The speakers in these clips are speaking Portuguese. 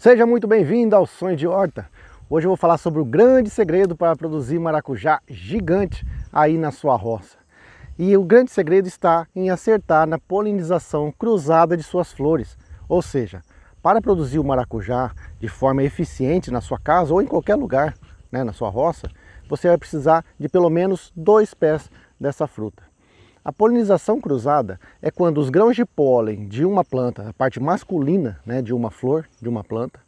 Seja muito bem-vindo ao Sonho de Horta. Hoje eu vou falar sobre o grande segredo para produzir maracujá gigante aí na sua roça. E o grande segredo está em acertar na polinização cruzada de suas flores. Ou seja, para produzir o maracujá de forma eficiente na sua casa ou em qualquer lugar, na sua roça, você vai precisar de pelo menos 2 pés dessa fruta. A polinização cruzada é quando os grãos de pólen de uma planta, a parte masculina de uma flor, de uma planta,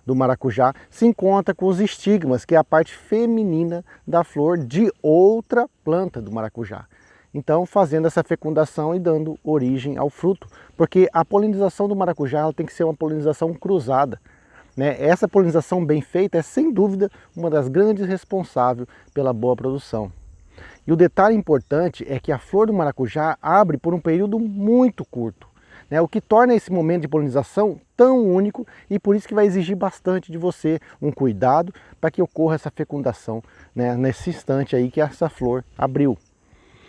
do maracujá, se encontra com os estigmas, que é a parte feminina da flor de outra planta do maracujá. Então, fazendo essa fecundação e dando origem ao fruto. Porque a polinização do maracujá ela tem que ser uma polinização cruzada. Essa polinização bem feita é, sem dúvida, uma das grandes responsáveis pela boa produção. E o detalhe importante é que a flor do maracujá abre por um período muito curto, o que torna esse momento de polinização tão único e por isso que vai exigir bastante de você um cuidado para que ocorra essa fecundação nesse instante aí que essa flor abriu.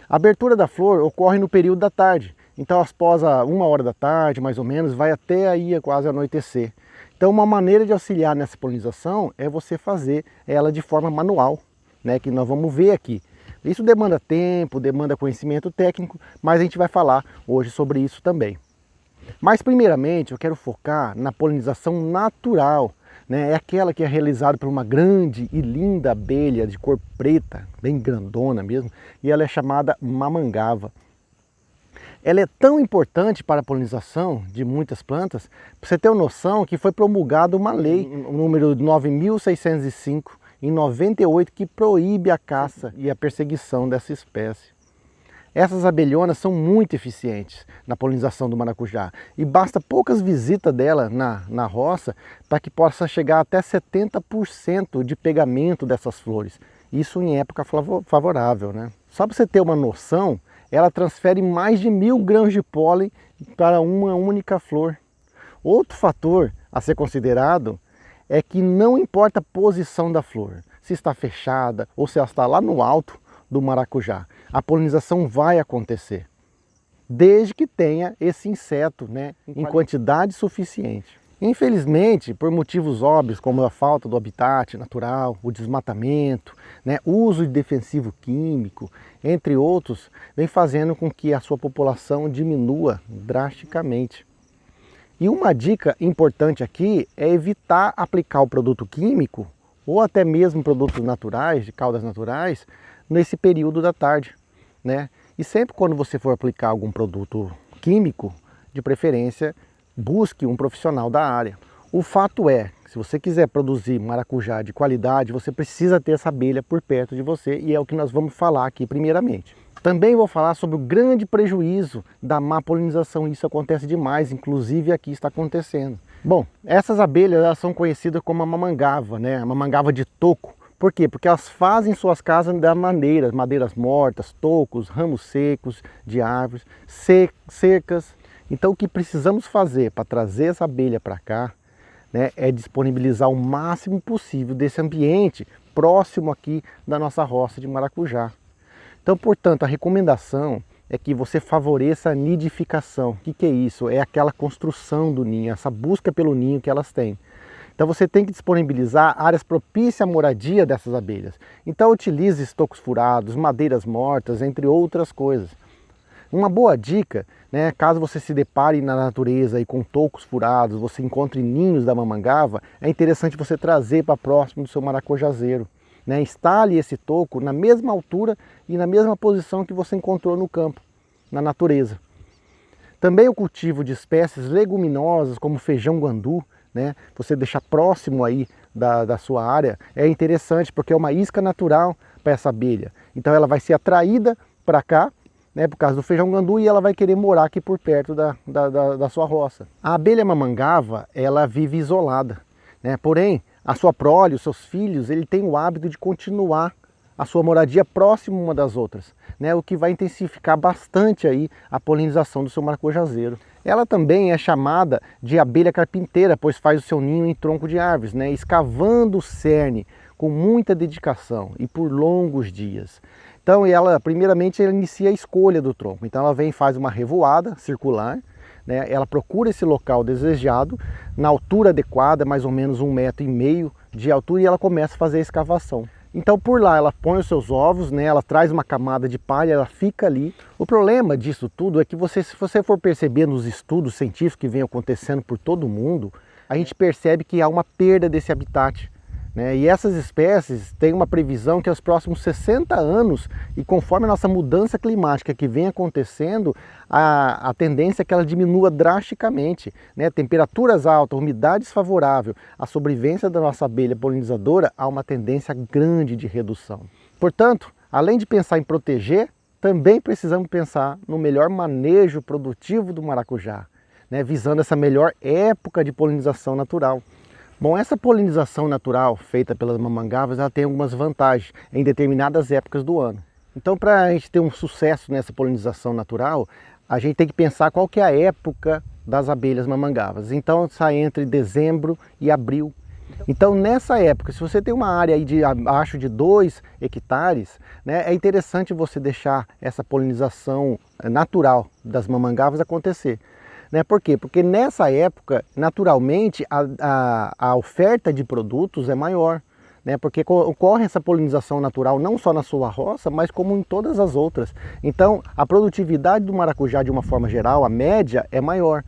A abertura da flor ocorre no período da tarde, então após 1h da tarde, mais ou menos, vai até aí quase anoitecer. Então uma maneira de auxiliar nessa polinização é você fazer ela de forma manual, que nós vamos ver aqui. Isso demanda tempo, demanda conhecimento técnico, mas a gente vai falar hoje sobre isso também. Mas primeiramente eu quero focar na polinização natural, é aquela que é realizada por uma grande e linda abelha de cor preta, bem grandona mesmo, e ela é chamada mamangava. Ela é tão importante para a polinização de muitas plantas, para você ter uma noção que foi promulgada uma lei, o número 9.605, em 98, que proíbe a caça e a perseguição dessa espécie. Essas abelhonas são muito eficientes na polinização do maracujá e basta poucas visitas dela na roça para que possa chegar até 70% de pegamento dessas flores. Isso em época favorável, Só para você ter uma noção, ela transfere mais de 1.000 grãos de pólen para uma única flor. Outro fator a ser considerado é que não importa a posição da flor, se está fechada ou se ela está lá no alto do maracujá, a polinização vai acontecer, desde que tenha esse inseto em quantidade suficiente. Infelizmente, por motivos óbvios, como a falta do habitat natural, o desmatamento, uso de defensivo químico, entre outros, vem fazendo com que a sua população diminua drasticamente. E uma dica importante aqui é evitar aplicar o produto químico ou até mesmo produtos naturais, de caudas naturais, nesse período da tarde. E sempre quando você for aplicar algum produto químico, de preferência, busque um profissional da área. O fato é, se você quiser produzir maracujá de qualidade, você precisa ter essa abelha por perto de você e é o que nós vamos falar aqui primeiramente. Também vou falar sobre o grande prejuízo da má polinização, isso acontece demais, inclusive aqui está acontecendo. Bom, essas abelhas elas são conhecidas como a mamangava, a mamangava de toco. Por quê? Porque elas fazem suas casas de madeiras mortas, tocos, ramos secos de árvores, secas. Então o que precisamos fazer para trazer essa abelha para cá, é disponibilizar o máximo possível desse ambiente próximo aqui da nossa roça de maracujá. Então, portanto, a recomendação é que você favoreça a nidificação. O que é isso? É aquela construção do ninho, essa busca pelo ninho que elas têm. Então você tem que disponibilizar áreas propícias à moradia dessas abelhas. Então utilize estocos furados, madeiras mortas, entre outras coisas. Uma boa dica, caso você se depare na natureza e com tocos furados, você encontre ninhos da mamangava, é interessante você trazer para próximo do seu maracujazeiro. Instale esse toco na mesma altura e na mesma posição que você encontrou no campo, na natureza. Também o cultivo de espécies leguminosas como feijão guandu, você deixar próximo aí da sua área é interessante porque é uma isca natural para essa abelha. Então ela vai ser atraída para cá, por causa do feijão guandu e ela vai querer morar aqui por perto da sua roça. A abelha mamangava, ela vive isolada, porém a sua prole, os seus filhos, ele tem o hábito de continuar a sua moradia próximo uma das outras, o que vai intensificar bastante aí a polinização do seu maracujazeiro. Ela também é chamada de abelha carpinteira, pois faz o seu ninho em tronco de árvores, escavando o cerne com muita dedicação e por longos dias. Então primeiramente ela inicia a escolha do tronco, então ela vem e faz uma revoada circular, né, ela procura esse local desejado, na altura adequada, mais ou menos 1,5 m de altura, e ela começa a fazer a escavação. Então por lá ela põe os seus ovos, né, ela traz uma camada de palha, ela fica ali. O problema disso tudo é que se você for perceber nos estudos científicos que vem acontecendo por todo o mundo, a gente percebe que há uma perda desse habitat, né? E essas espécies têm uma previsão que aos próximos 60 anos, e conforme a nossa mudança climática que vem acontecendo, a tendência é que ela diminua drasticamente, né? Temperaturas altas, umidade desfavorável, a sobrevivência da nossa abelha polinizadora, há uma tendência grande de redução. Portanto, além de pensar em proteger, também precisamos pensar no melhor manejo produtivo do maracujá, né? Visando essa melhor época de polinização natural. Bom, essa polinização natural feita pelas mamangavas, ela tem algumas vantagens em determinadas épocas do ano. Então, para a gente ter um sucesso nessa polinização natural, a gente tem que pensar qual que é a época das abelhas mamangavas. Então, sai entre dezembro e abril. Então, nessa época, se você tem uma área aí de abaixo de 2 hectares, né, é interessante você deixar essa polinização natural das mamangavas acontecer. Né? Por quê? Porque nessa época, naturalmente, a oferta de produtos é maior, né? Porque ocorre essa polinização natural não só na sua roça, mas como em todas as outras. Então, a produtividade do maracujá, de uma forma geral, a média, é maior.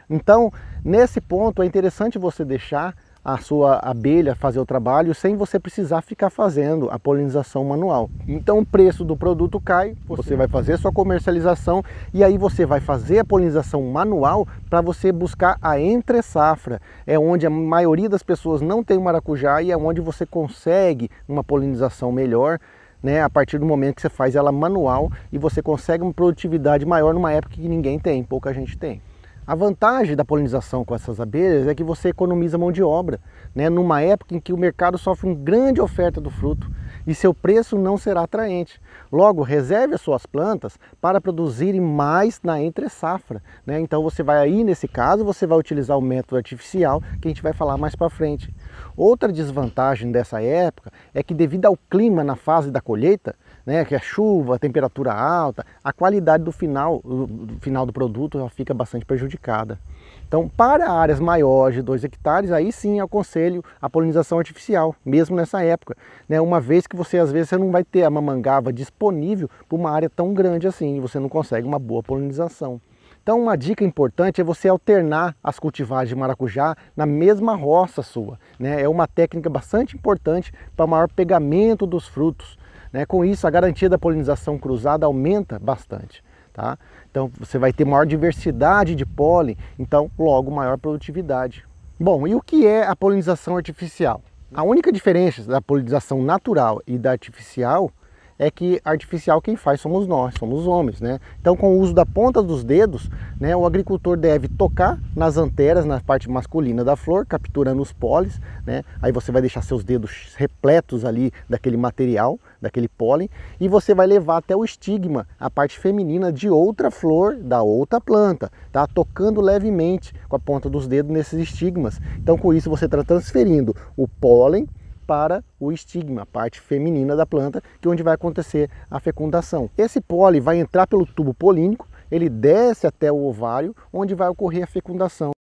Então, nesse ponto, é interessante você deixar a sua abelha fazer o trabalho sem você precisar ficar fazendo a polinização manual. Então o preço do produto cai, você vai fazer sua comercialização e aí você vai fazer a polinização manual para você buscar a entre safra. É onde a maioria das pessoas não tem o maracujá e é onde você consegue uma polinização melhor, né, a partir do momento que você faz ela manual e você consegue uma produtividade maior numa época que ninguém tem, pouca gente tem. A vantagem da polinização com essas abelhas é que você economiza mão de obra, né? Numa época em que o mercado sofre uma grande oferta do fruto e seu preço não será atraente. Logo, reserve as suas plantas para produzirem mais na entre safra, né? Então você vai aí, nesse caso, você vai utilizar o método artificial, que a gente vai falar mais para frente. Outra desvantagem dessa época é que devido ao clima na fase da colheita, né, que é chuva, a temperatura alta, a qualidade do final do produto já fica bastante prejudicada. Então, para áreas maiores de 2 hectares, aí sim aconselho a polinização artificial, mesmo nessa época, né, uma vez que às vezes você não vai ter a mamangava disponível para uma área tão grande assim, e você não consegue uma boa polinização. Então uma dica importante é você alternar as cultivares de maracujá na mesma roça sua, né? É uma técnica bastante importante para maior pegamento dos frutos, né? Com isso a garantia da polinização cruzada aumenta bastante, tá? Então você vai ter maior diversidade de pólen, então logo maior produtividade. Bom, e o que é a polinização artificial? A única diferença da polinização natural e da artificial é que artificial quem faz somos nós, somos os homens, né? Então com o uso da ponta dos dedos, né, o agricultor deve tocar nas anteras, na parte masculina da flor, capturando os pólenes, né? Aí você vai deixar seus dedos repletos ali daquele material, daquele pólen, e você vai levar até o estigma, a parte feminina de outra flor, da outra planta, tá? Tocando levemente com a ponta dos dedos nesses estigmas. Então com isso você está transferindo o pólen para o estigma, a parte feminina da planta, que é onde vai acontecer a fecundação. Esse pólen vai entrar pelo tubo polínico, ele desce até o ovário, onde vai ocorrer a fecundação.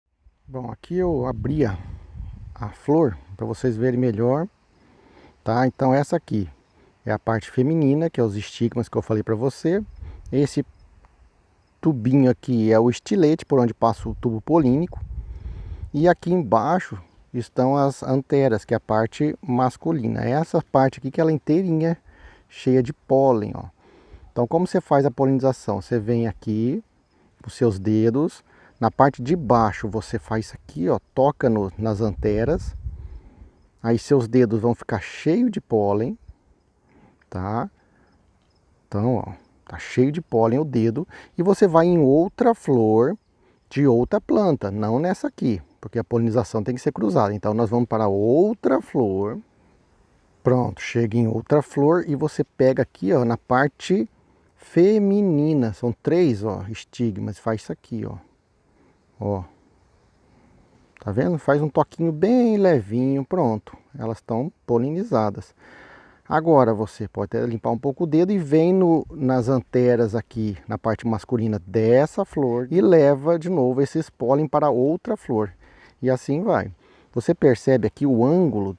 Bom, aqui eu abri a flor para vocês verem melhor, tá? Então essa aqui é a parte feminina, que é os estigmas que eu falei para você. Esse tubinho aqui é o estilete, por onde passa o tubo polínico. E aqui embaixo estão as anteras, que é a parte masculina. Essa parte aqui que ela é inteirinha cheia de pólen, ó. Então como você faz a polinização? Você vem aqui com os seus dedos, na parte de baixo você faz isso aqui, ó, toca nas anteras, aí seus dedos vão ficar cheios de pólen, tá? Então, ó, tá cheio de pólen o dedo, e você vai em outra flor de outra planta, não nessa aqui, porque a polinização tem que ser cruzada. Então nós vamos para outra flor. Pronto, chega em outra flor e você pega aqui, ó, na parte feminina. São 3, ó, estigmas. Faz isso aqui, ó. Ó. Tá vendo? Faz um toquinho bem levinho, pronto. Elas estão polinizadas. Agora você pode até limpar um pouco o dedo e vem nas anteras aqui, na parte masculina dessa flor e leva de novo esses pólen para outra flor. E assim vai. Você percebe aqui o ângulo,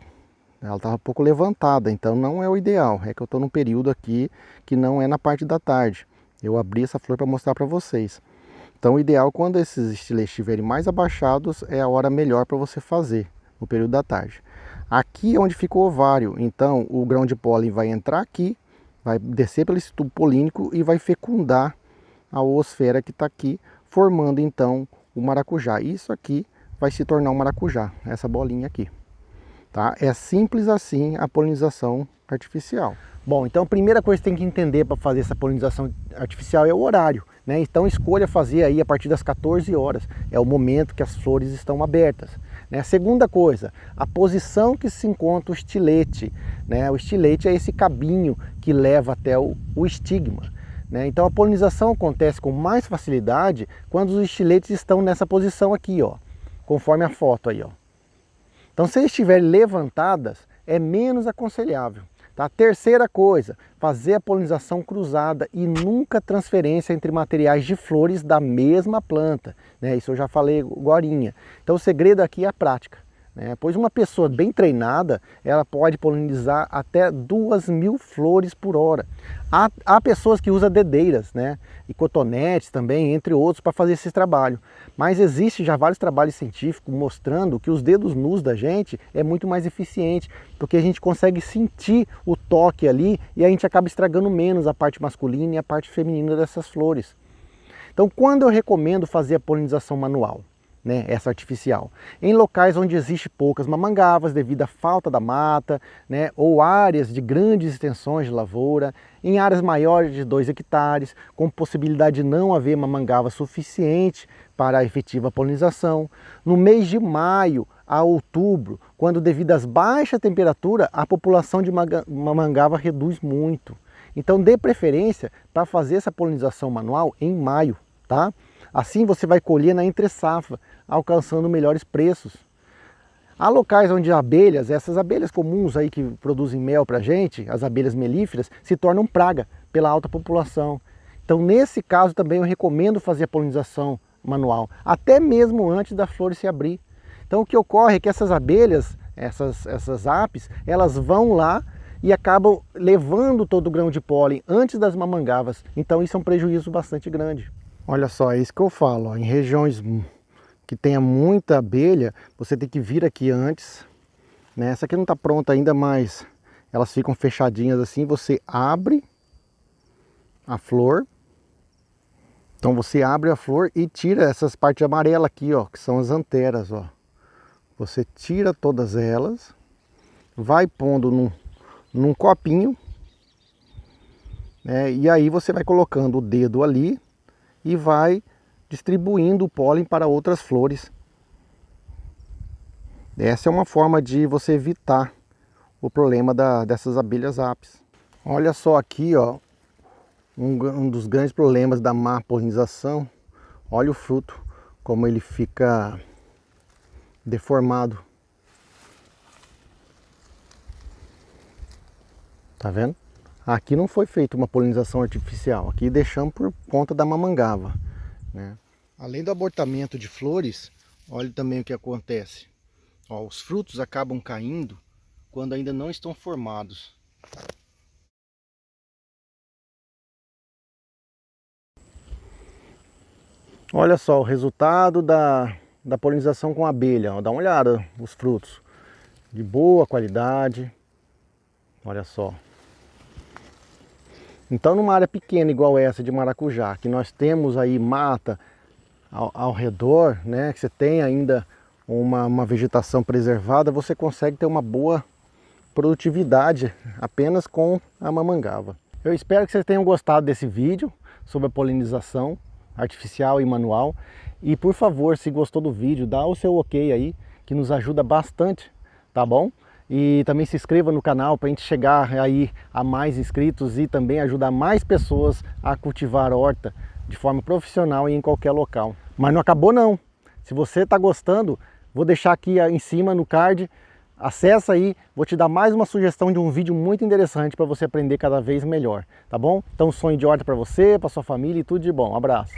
ela está um pouco levantada, então não é o ideal. É que eu estou num período aqui que não é na parte da tarde. Eu abri essa flor para mostrar para vocês. Então o ideal, quando esses estiletes estiverem mais abaixados, é a hora melhor para você fazer, no período da tarde. Aqui é onde fica o ovário, então o grão de pólen vai entrar aqui, vai descer pelo esse tubo polínico e vai fecundar a oosfera que está aqui, formando então o maracujá. Isso aqui vai se tornar um maracujá, essa bolinha aqui. Tá? É simples assim a polinização artificial. Bom, então a primeira coisa que tem que entender para fazer essa polinização artificial é o horário, né? Então escolha fazer aí a partir das 14 horas, é o momento que as flores estão abertas. Né? Segunda coisa, a posição que se encontra o estilete, né? O estilete é esse cabinho que leva até o estigma. Né? Então a polinização acontece com mais facilidade quando os estiletes estão nessa posição aqui, ó, conforme a foto aí, ó. Então se eles estiverem levantadas, é menos aconselhável. Tá? Terceira coisa, fazer a polinização cruzada e nunca transferência entre materiais de flores da mesma planta. Né? Isso eu já falei agorinha. Então o segredo aqui é a prática. Né? Pois uma pessoa bem treinada, ela pode polinizar até 2.000 flores por hora. Há pessoas que usam dedeiras, né? E cotonetes também, entre outros, para fazer esse trabalho. Mas existe já vários trabalhos científicos mostrando que os dedos nus da gente é muito mais eficiente, porque a gente consegue sentir o toque ali e a gente acaba estragando menos a parte masculina e a parte feminina dessas flores. Então, quando eu recomendo fazer a polinização manual? Né, essa artificial, em locais onde existe poucas mamangavas devido à falta da mata, né, ou áreas de grandes extensões de lavoura, em áreas maiores de 2 hectares, com possibilidade de não haver mamangava suficiente para a efetiva polinização, no mês de maio a outubro, quando devido às baixas temperaturas, a população de mamangava reduz muito. Então dê preferência para fazer essa polinização manual em maio, tá? Assim você vai colher na entre-safra, alcançando melhores preços. Há locais onde abelhas, essas abelhas comuns aí que produzem mel para a gente, as abelhas melíferas, se tornam praga pela alta população. Então nesse caso também eu recomendo fazer a polinização manual, até mesmo antes da flor se abrir. Então o que ocorre é que essas abelhas, essas apis, elas vão lá e acabam levando todo o grão de pólen antes das mamangavas. Então isso é um prejuízo bastante grande. Olha só, é isso que eu falo, ó, em regiões que tenha muita abelha, você tem que vir aqui antes, né? Essa aqui não está pronta ainda, mas elas ficam fechadinhas assim, você abre a flor, então você abre a flor e tira essas partes amarelas aqui, ó, que são as anteras, ó. Você tira todas elas, vai pondo num copinho, né? E aí você vai colocando o dedo ali, e vai distribuindo o pólen para outras flores. Essa é uma forma de você evitar o problema dessas abelhas apis. Olha só aqui, ó, um dos grandes problemas da má polinização. Olha o fruto, como ele fica deformado. Tá vendo? Aqui não foi feita uma polinização artificial, aqui deixamos por conta da mamangava. Né? Além do abortamento de flores, olha também o que acontece. Ó, os frutos acabam caindo quando ainda não estão formados. Olha só o resultado da polinização com abelha. Ó, dá uma olhada, os frutos de boa qualidade. Olha só. Então numa área pequena igual essa de maracujá, que nós temos aí mata ao redor, né, que você tem ainda uma vegetação preservada, você consegue ter uma boa produtividade apenas com a mamangava. Eu espero que vocês tenham gostado desse vídeo sobre a polinização artificial e manual. E por favor, se gostou do vídeo, dá o seu ok aí, que nos ajuda bastante, tá bom? E também se inscreva no canal para a gente chegar aí a mais inscritos e também ajudar mais pessoas a cultivar horta de forma profissional e em qualquer local. Mas não acabou não. Se você está gostando, vou deixar aqui em cima no card Acessa aí, vou te dar mais uma sugestão de um vídeo muito interessante para você aprender cada vez melhor, tá bom? Então sonho de horta para você, para sua família e tudo de bom. Um abraço.